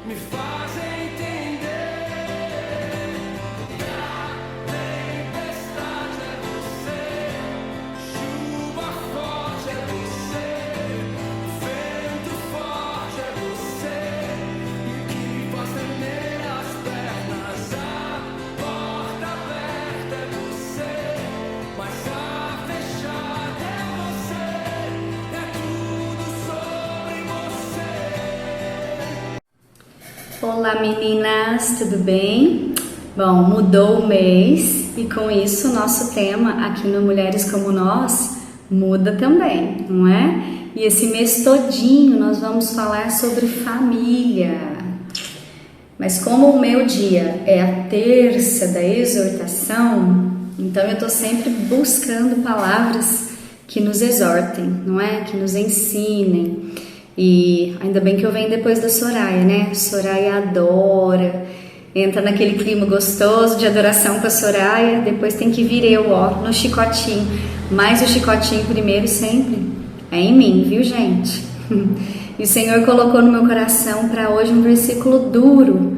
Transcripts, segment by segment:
me faz entender. A tempestade é você, chuva forte é você, vento forte é você, e o que faz tremer as pernas. A porta aberta é você, mas a fechada é você, é tudo sobre você. Olá meninas, tudo bem? Bom, mudou o mês e com isso o nosso tema aqui no Mulheres Como Nós muda também, não é? E esse mês todinho nós vamos falar sobre família. Mas como o meu dia é a terça da exortação, então eu tô sempre buscando palavras que nos exortem, não é? Que nos ensinem. E ainda bem que eu venho depois da Soraya, né? Soraya adora, entra naquele clima gostoso de adoração com a Soraya, depois tem que vir eu, ó, no chicotinho. Mas o chicotinho primeiro sempre é em mim, viu, gente? E o Senhor colocou no meu coração para hoje um versículo duro.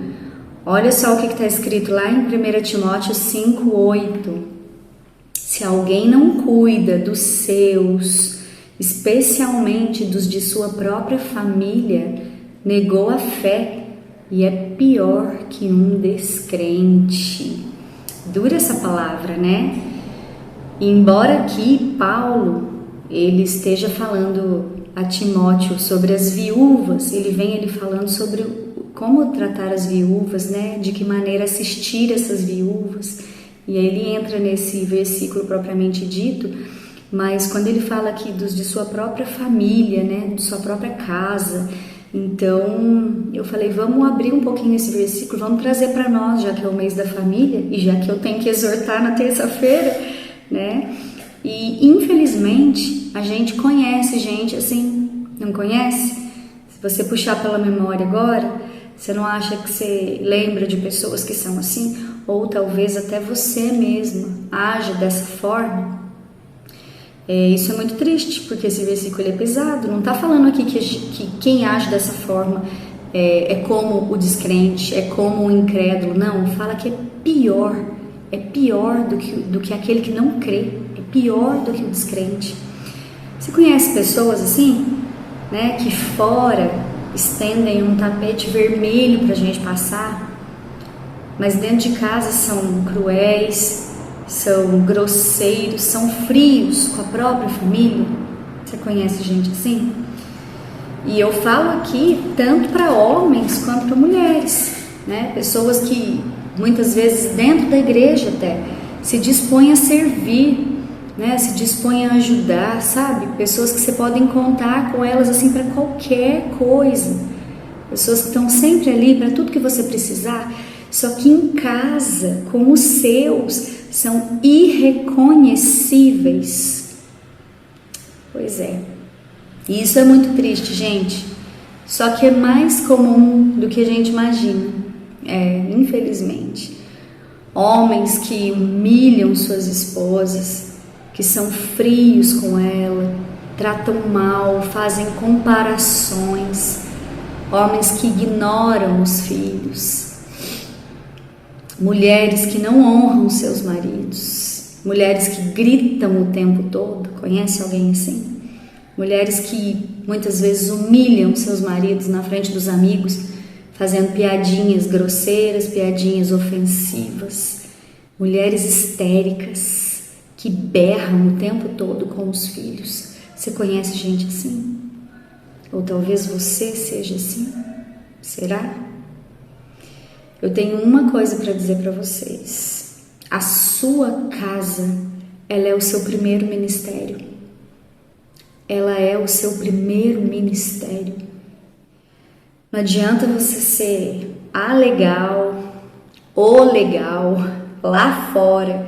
Olha só o que está escrito lá em 1 Timóteo 5:8. Se alguém não cuida dos seus, especialmente dos de sua própria família, negou a fé e é pior que um descrente. Dura essa palavra, né? E embora aqui Paulo ele esteja falando a Timóteo sobre as viúvas, ele falando sobre como tratar as viúvas, né? De que maneira assistir essas viúvas. E aí ele entra nesse versículo propriamente dito. Mas quando ele fala aqui dos de sua própria família, né, de sua própria casa, então eu falei, vamos abrir um pouquinho esse versículo, vamos trazer para nós, já que é o mês da família e já que eu tenho que exortar na terça-feira, né? E infelizmente a gente conhece gente assim, não conhece? Se você puxar pela memória agora, você não acha que você lembra de pessoas que são assim? Ou talvez até você mesma age dessa forma? Isso é muito triste, porque esse versículo é pesado. Não está falando aqui que quem age dessa forma é como o descrente, é como o incrédulo. Não, fala que é pior do que aquele que não crê, é pior do que o descrente. Você conhece pessoas assim, né, que fora estendem um tapete vermelho para a gente passar, mas dentro de casa são cruéis, são grosseiros, são frios com a própria família? Você conhece gente assim? E eu falo aqui tanto para homens quanto para mulheres, né? Pessoas que muitas vezes dentro da igreja até se dispõem a servir, né? Se dispõem a ajudar, sabe? Pessoas que você pode contar com elas assim para qualquer coisa, pessoas que estão sempre ali para tudo que você precisar. Só que em casa, com os seus, são irreconhecíveis. Pois é. E isso é muito triste, gente. Só que é mais comum do que a gente imagina. Infelizmente. Homens que humilham suas esposas, que são frios com ela, tratam mal, fazem comparações. Homens que ignoram os filhos. Mulheres que não honram seus maridos, mulheres que gritam o tempo todo. Conhece alguém assim? Mulheres que muitas vezes humilham seus maridos na frente dos amigos, fazendo piadinhas grosseiras, piadinhas ofensivas. Mulheres histéricas que berram o tempo todo com os filhos. Você conhece gente assim? Ou talvez você seja assim? Será? Eu tenho uma coisa para dizer para vocês. A sua casa, ela é o seu primeiro ministério. Ela é o seu primeiro ministério. Não adianta você ser a legal, o legal, lá fora,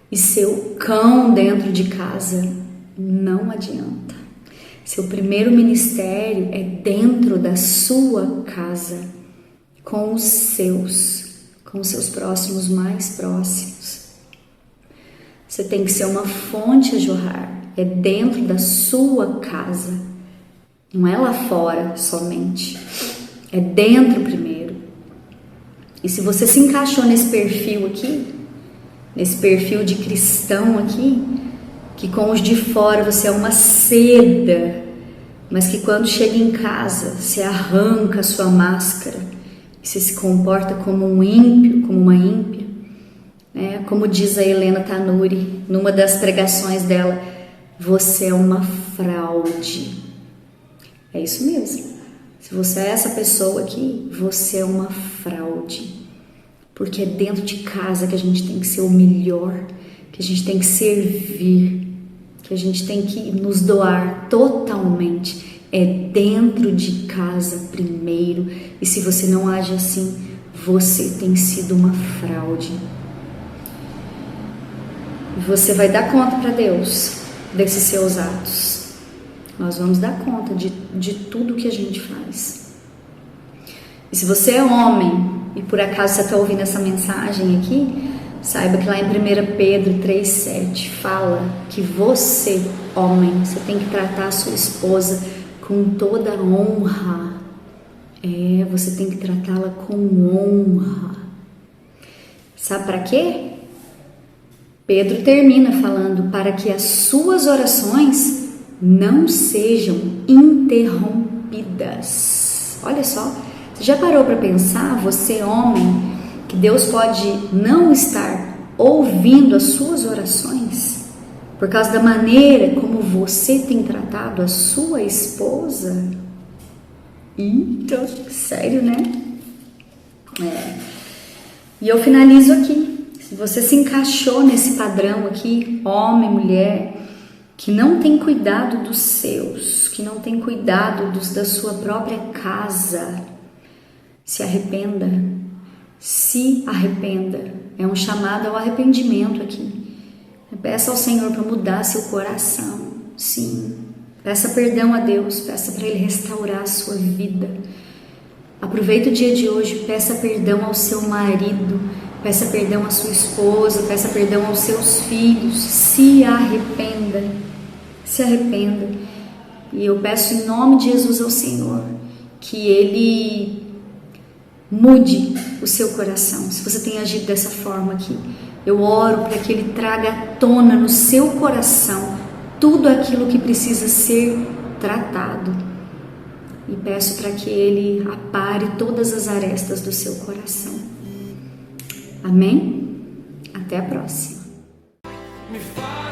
e ser o cão dentro de casa. Não adianta. Seu primeiro ministério é dentro da sua casa. Com os seus próximos mais próximos. Você tem que ser uma fonte a jorrar, é dentro da sua casa, não é lá fora somente, é dentro primeiro. E se você se encaixou nesse perfil aqui, nesse perfil de cristão aqui, que com os de fora você é uma seda, mas que quando chega em casa você arranca a sua máscara e você se comporta como um ímpio, como uma ímpia, né? Como diz a Helena Tanuri numa das pregações dela, você é uma fraude. É isso mesmo. Se você é essa pessoa aqui, você é uma fraude. Porque é dentro de casa que a gente tem que ser o melhor, que a gente tem que servir, que a gente tem que nos doar totalmente. É dentro de casa primeiro. E se você não age assim, você tem sido uma fraude. E você vai dar conta para Deus desses seus atos. Nós vamos dar conta de tudo que a gente faz. E se você é homem, e por acaso você está ouvindo essa mensagem aqui, saiba que lá em 1 Pedro 3,7 fala que você, homem, você tem que tratar a sua esposa com toda honra. Você tem que tratá-la com honra. Sabe para quê? Pedro termina falando para que as suas orações não sejam interrompidas. Olha só, você já parou para pensar, você homem, que Deus pode não estar ouvindo as suas orações por causa da maneira como você tem tratado a sua esposa? Então, sério, né? E eu finalizo aqui. Se você se encaixou nesse padrão aqui, homem, mulher, que não tem cuidado dos seus, que não tem cuidado da sua própria casa, se arrependa. Se arrependa. É um chamado ao arrependimento aqui. Peça ao Senhor para mudar seu coração. Sim. Peça perdão a Deus. Peça para Ele restaurar a sua vida. Aproveite o dia de hoje. Peça perdão ao seu marido. Peça perdão à sua esposa. Peça perdão aos seus filhos. Se arrependa. Se arrependa. E eu peço em nome de Jesus ao Senhor que Ele mude o seu coração. Se você tem agido dessa forma aqui, eu oro para que Ele traga à tona no seu coração tudo aquilo que precisa ser tratado. E peço para que Ele apare todas as arestas do seu coração. Amém? Até a próxima. Me faz